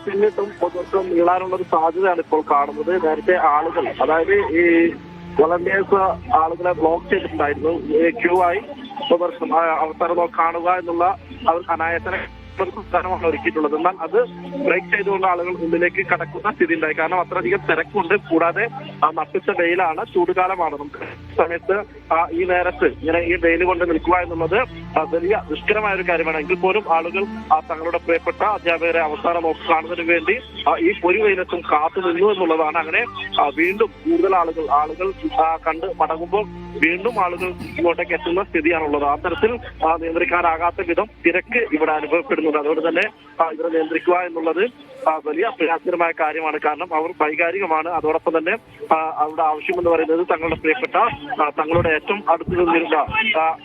പിന്നിട്ടും പൊതുവർഷം നീളാനുള്ള ഒരു സാധ്യതയാണ് ഇപ്പോൾ കാണുന്നത്. നേരത്തെ ആളുകൾ, അതായത് ഈ വോളണ്ടിയേഴ്സ് ആളുകളെ ബ്ലോക്ക് ചെയ്തിട്ടുണ്ടായിരുന്നു. ക്യൂ ആയി പൊതുവർഷം അവസരം കാണുക എന്നുള്ള അവർ അനായാസന സംസ്ഥാനമാണ് ഒരുക്കിയിട്ടുള്ളത്. എന്നാൽ അത് ബ്രേക്ക് ചെയ്തുകൊണ്ട് ആളുകൾ ഉള്ളിലേക്ക് കടക്കുന്ന സ്ഥിതി ഉണ്ടായി. കാരണം അത്രയധികം തിരക്കുണ്ട്. കൂടാതെ നട്ടിച്ച വെയിലാണ്, ചൂടുകാലമാണ്. നമുക്ക് സമയത്ത് ഈ നേരത്ത് ഇങ്ങനെ ഈ വെയിൽ കൊണ്ട് നിൽക്കുക എന്നുള്ളത് വലിയ ദുഷ്കരമായ ഒരു കാര്യമാണ്. എങ്കിൽ പോലും ആളുകൾ തങ്ങളുടെ പ്രിയപ്പെട്ട അധ്യാപകരെ അവസാനം നോക്കി കാണുന്നതിന് വേണ്ടി ഈ പൊരി വെയിലത്തും കാത്തു നിന്നു എന്നുള്ളതാണ്. അങ്ങനെ വീണ്ടും കൂടുതൽ ആളുകൾ കണ്ട് മടങ്ങുമ്പോൾ വീണ്ടും ആളുകൾ ഇങ്ങോട്ടേക്ക് എത്തുന്ന സ്ഥിതിയാണുള്ളത്. ആ തരത്തിൽ നിയന്ത്രിക്കാനാകാത്ത വിധം തിരക്ക് ഇവിടെ അനുഭവപ്പെടുന്നുണ്ട്. അതുകൊണ്ട് തന്നെ ഇവരെ നിയന്ത്രിക്കുക എന്നുള്ളത് വലിയ പ്രയാസകരമായ കാര്യമാണ്. കാരണം അവർ വൈകാരികമാണ്. അതോടൊപ്പം തന്നെ അവരുടെ ആവശ്യമെന്ന് പറയുന്നത് തങ്ങളുടെ പ്രിയപ്പെട്ട തങ്ങളുടെ ഏറ്റവും അടുത്ത് നിന്നിരുന്ന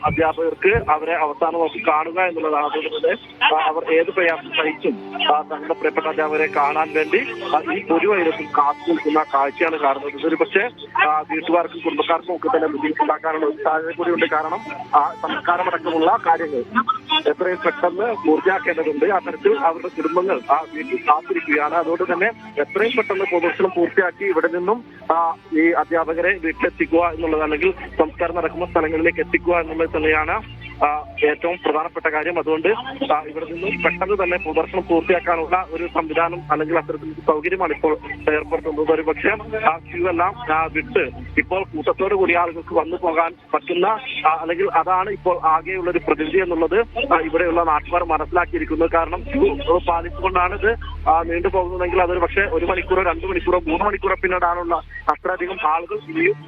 അധ്യാപകർക്ക് അവരെ അവസാനം നോക്കി കാണുക എന്നുള്ളതാണ്. അതുകൊണ്ട് തന്നെ അവർ ഏത് പ്രയാസം സഹിച്ചും തങ്ങളുടെ പ്രിയപ്പെട്ട അധ്യാപകരെ കാണാൻ വേണ്ടി ഈ ഒരു വൈരത്തിൽ കാത്തു നിൽക്കുന്ന കാഴ്ചയാണ് കാണുന്നത്. ഇതൊരു പക്ഷേ വീട്ടുകാർക്കും കുടുംബക്കാർക്കും ഒക്കെ തന്നെ ബുദ്ധിമുട്ടുണ്ടാക്കാനുള്ള ഒരു സാധ്യത കൂടിയുണ്ട്. കാരണം സംസ്കാരമടക്കമുള്ള കാര്യങ്ങൾ എത്രയും പെട്ടെന്ന് പൂർത്തിയാക്കേണ്ടതുണ്ട്. അത്തരത്തിൽ അവരുടെ കുടുംബങ്ങൾ ആ വീട്ടിൽ കാത്തിരിക്കുകയാണ്. അതുകൊണ്ട് തന്നെ എത്രയും പെട്ടെന്ന് പൊതുദർശനം പൂർത്തിയാക്കി ഇവിടെ നിന്നും ഈ അധ്യാപകരെ വീട്ടിലെത്തിക്കുക എന്നുള്ളത്, അല്ലെങ്കിൽ സംസ്കാരം നടക്കുന്ന സ്ഥലങ്ങളിലേക്ക് എത്തിക്കുക എന്നുള്ളത് തന്നെയാണ് ഏറ്റവും പ്രധാനപ്പെട്ട കാര്യം. അതുകൊണ്ട് ഇവിടെ നിന്നും പെട്ടെന്ന് തന്നെ പൊതുദർശനം പൂർത്തിയാക്കാനുള്ള ഒരു സംവിധാനം അല്ലെങ്കിൽ അത്തരത്തിലൊരു സൗകര്യമാണ് ഇപ്പോൾ ഏർപ്പെടുത്തുന്നത്. ഒരു പക്ഷേ ആ ക്യൂ എല്ലാം വിട്ട് ഇപ്പോൾ കൂട്ടത്തോടു കൂടി ആളുകൾക്ക് വന്നു പോകാൻ പറ്റുന്ന, അല്ലെങ്കിൽ അതാണ് ഇപ്പോൾ ആകെയുള്ള ഒരു പ്രതിനിധി എന്നുള്ളത് ഇവിടെയുള്ള നാട്ടുകാർ മനസ്സിലാക്കിയിരിക്കുന്നത്. കാരണം ക്യൂ പാലിച്ചുകൊണ്ടാണ് ഇത് നീണ്ടുപോകുന്നതെങ്കിൽ അതൊരു പക്ഷേ 1 മണിക്കൂറോ 2 മണിക്കൂറോ 3 മണിക്കൂറോ പിന്നീടാണുള്ള അത്രയധികം ആളുകൾ ഇനിയും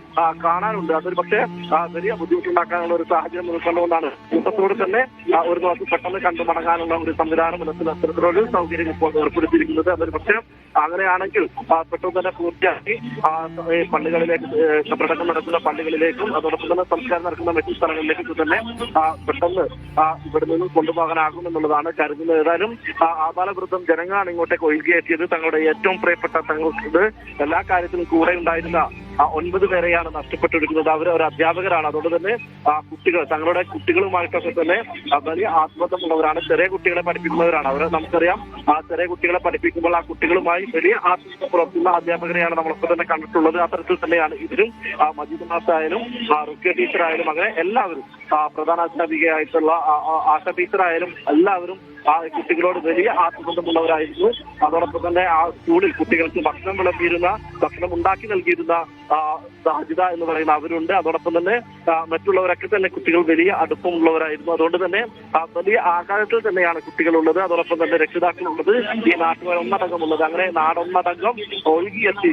കാണാനുണ്ട്. അതൊരു പക്ഷേ വലിയ ബുദ്ധിമുട്ടുണ്ടാക്കാനുള്ള ഒരു സാഹചര്യം നിൽക്കൊണ്ടുകൊണ്ടാണ് കൂട്ടത്തോട് തന്നെ ഒരു ദിവസം പെട്ടെന്ന് കണ്ടു മടങ്ങാനുള്ള ഒരു സംവിധാനം അത്തരത്തിലൊരു സൗകര്യം ഇപ്പോൾ ഏർപ്പെടുത്തിയിരിക്കുന്നത്. അതൊരു പക്ഷേ അങ്ങനെയാണെങ്കിൽ പെട്ടെന്ന് തന്നെ പൂർത്തിയാക്കി പള്ളികളിലേക്ക് പ്രകടനം നടക്കുന്ന പള്ളികളിലേക്കും അതോടൊപ്പം തന്നെ സംസ്കാരം നടക്കുന്ന മറ്റു സ്ഥലങ്ങളിലേക്കും തന്നെ പെട്ടെന്ന് ഇവിടെ നിന്നും കൊണ്ടുപോകാനാകുമെന്നുള്ളതാണ് കരുതുന്നത്. ഏതായാലും ആബാലവൃദ്ധം ജനങ്ങളാണ് ഇങ്ങോട്ടേക്ക് ഒഴുകിയെത്തിയത്. തങ്ങളുടെ ഏറ്റവും പ്രിയപ്പെട്ട തങ്ങൾക്ക് എല്ലാ കാര്യത്തിലും കൂടെ ഉണ്ടായിരുന്ന 9 പേരെയാണ് നഷ്ടപ്പെട്ടിരിക്കുന്നത്. അവർ ഒരു അധ്യാപകരാണ്. അതുകൊണ്ട് തന്നെ കുട്ടികൾ തങ്ങളുടെ കുട്ടികളുമായിട്ടൊക്കെ തന്നെ വലിയ ആത്മബന്ധമുള്ളവരാണ്. ചെറിയ കുട്ടികളെ പഠിപ്പിക്കുന്നവരാണ്. അവർ നമുക്കറിയാം ചെറിയ കുട്ടികളെ പഠിപ്പിക്കുമ്പോൾ ആ കുട്ടികളുമായി വലിയ ആത്മബന്ധം പുലർത്തുന്ന അധ്യാപകരെയാണ് നമ്മളൊക്കെ തന്നെ കണ്ടിട്ടുള്ളത്. അത്തരത്തിൽ തന്നെയാണ് ഇവരും. മജീദ് മാഷായാലും റുക്കിയ ടീച്ചറായാലും അങ്ങനെ എല്ലാവരും, പ്രധാന അധ്യാപികയായിട്ടുള്ള ആശ ടീച്ചറായാലും എല്ലാവരും ആ കുട്ടികളോട് വലിയ ആത്മബന്ധമുള്ളവരായിരുന്നു. അതോടൊപ്പം തന്നെ ആ സ്കൂളിൽ കുട്ടികൾക്ക് ഭക്ഷണം വിളമ്പിയിരുന്ന, ഭക്ഷണം ഉണ്ടാക്കി നൽകിയിരുന്ന സാജിദ എന്ന് പറയുന്ന അവരുണ്ട്. അതോടൊപ്പം തന്നെ മറ്റുള്ളവരൊക്കെ തന്നെ കുട്ടികൾ വലിയ അടുപ്പമുള്ളവരായിരുന്നു. അതുകൊണ്ട് തന്നെ വലിയ ആകാരത്തിൽ തന്നെയാണ് കുട്ടികളുള്ളത്. അതോടൊപ്പം തന്നെ രക്ഷിതാക്കളുള്ളത്, ഈ നാട്ടുകാരൊന്നടങ്കമുള്ളത്. അങ്ങനെ നാടൊന്നടങ്കം ഒഴുകിയെത്തി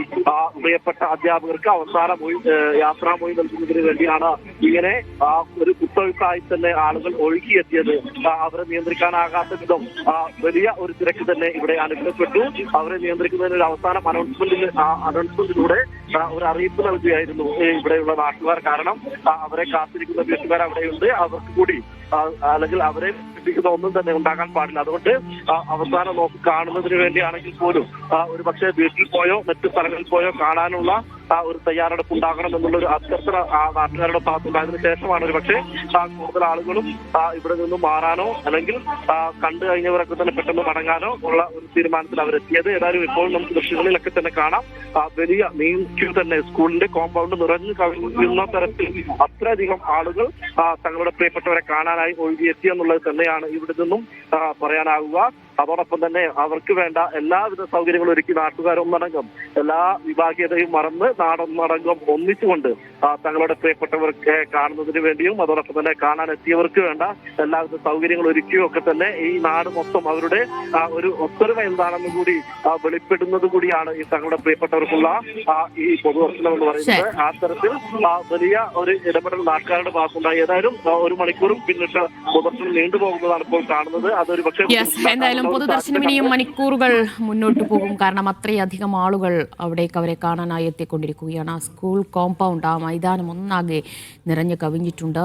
പ്രിയപ്പെട്ട അധ്യാപകർക്ക് അവസാന യാത്രാമൊഴി നൽകുന്നതിന് വേണ്ടിയാണ് ഇങ്ങനെ ഒരു കുത്തൊഴുക്കായി തന്നെ ആളുകൾ ഒഴുകിയെത്തിയത്. അവരെ നിയന്ത്രിക്കാനാകാത്ത വിധം വലിയ ഒരു തിരക്ക് തന്നെ ഇവിടെ അനുഭവപ്പെട്ടു. അവരെ നിയന്ത്രിക്കുന്നതിന് ഒരു അവസാനം അനൗൺസ്മെന്റിലൂടെ ഒരു അറിയിപ്പ് നൽകുകയായിരുന്നു ഇവിടെയുള്ള നാട്ടുകാർ. കാരണം അവരെ കാത്തിരിക്കുന്ന വീട്ടുകാർ അവിടെയുണ്ട്. അവർക്ക് കൂടി അല്ലെങ്കിൽ അവരെ ിക്കുന്ന ഒന്നും തന്നെ ഉണ്ടാകാൻ പാടില്ല. അതുകൊണ്ട് അവസാനം നോക്കി കാണുന്നതിന് വേണ്ടിയാണെങ്കിൽ പോലും ഒരു പക്ഷേ വീട്ടിൽ പോയോ മറ്റു സ്ഥലങ്ങളിൽ പോയോ കാണാനുള്ള ഒരു തയ്യാറെടുപ്പ് ഉണ്ടാകണം എന്നുള്ള ഒരു അഭ്യർത്ഥന നാട്ടുകാരുടെ ഭാഗത്തുണ്ടായതിനു ശേഷമാണ് ഒരു പക്ഷേ കൂടുതൽ ആളുകളും ഇവിടെ നിന്നും മാറാനോ അല്ലെങ്കിൽ കണ്ടു കഴിഞ്ഞവരൊക്കെ തന്നെ പെട്ടെന്ന് മടങ്ങാനോ ഉള്ള ഒരു തീരുമാനത്തിൽ അവരെത്തിയത്. ഏതായാലും ഇപ്പോൾ നമുക്ക് ദൃശ്യങ്ങളിലൊക്കെ തന്നെ കാണാം വലിയ നീക്യൂ തന്നെ സ്കൂളിന്റെ കോമ്പൗണ്ട് നിറഞ്ഞു കവിയുന്ന തരത്തിൽ അത്രയധികം ആളുകൾ തങ്ങളുടെ പ്രിയപ്പെട്ടവരെ കാണാനായി ഒഴുകിയെത്തി എന്നുള്ളത് തന്നെയാണ് ഇവിടെ നിന്നും പറയാനാവുക. അതോടൊപ്പം തന്നെ അവർക്ക് വേണ്ട എല്ലാവിധ സൗകര്യങ്ങളും ഒരുക്കി നാട്ടുകാരൊന്നടങ്കം എല്ലാ വിഭാഗീയതയും മറന്ന് നാടൊന്നടങ്കം ഒന്നിച്ചുകൊണ്ട് തങ്ങളുടെ പ്രിയപ്പെട്ടവർക്ക് കാണുന്നതിന് വേണ്ടിയും അതോടൊപ്പം തന്നെ കാണാൻ എത്തിയവർക്ക് വേണ്ട എല്ലാവിധ സൗകര്യങ്ങളും ഒരുക്കിയും ഒക്കെ തന്നെ ഈ നാട് മൊത്തം അവരുടെ ഒരു ഒത്തൊരുമ എന്താണെന്ന് കൂടി വെളിപ്പെടുന്നത് കൂടിയാണ് ഈ തങ്ങളുടെ പ്രിയപ്പെട്ടവർക്കുള്ള ഈ പൊതുദർശനം എന്ന് പറയുന്നത്. ആ തരത്തിൽ വലിയ ഒരു ഇടപെടൽ നാട്ടുകാരുടെ ഭാഗത്തുണ്ടായി. ഏതായാലും 1 മണിക്കൂറും പിന്നിട്ട് പൊതുദർശനം നീണ്ടുപോകുന്നതാണ് ഇപ്പോൾ കാണുന്നത്. അതൊരു പക്ഷേ എന്തായാലും പൊതുദർശനം ഇനിയും മണിക്കൂറുകൾ മുന്നോട്ട് പോകും. കാരണം അത്രയധികം ആളുകൾ അവിടേക്ക് അവരെ കാണാനായി എത്തിക്കൊണ്ടിരിക്കുകയാണ്. സ്കൂൾ കോമ്പൗണ്ട്, ആ മൈതാനം ഒന്നാകെ നിറഞ്ഞു കവിഞ്ഞിട്ടുണ്ട്.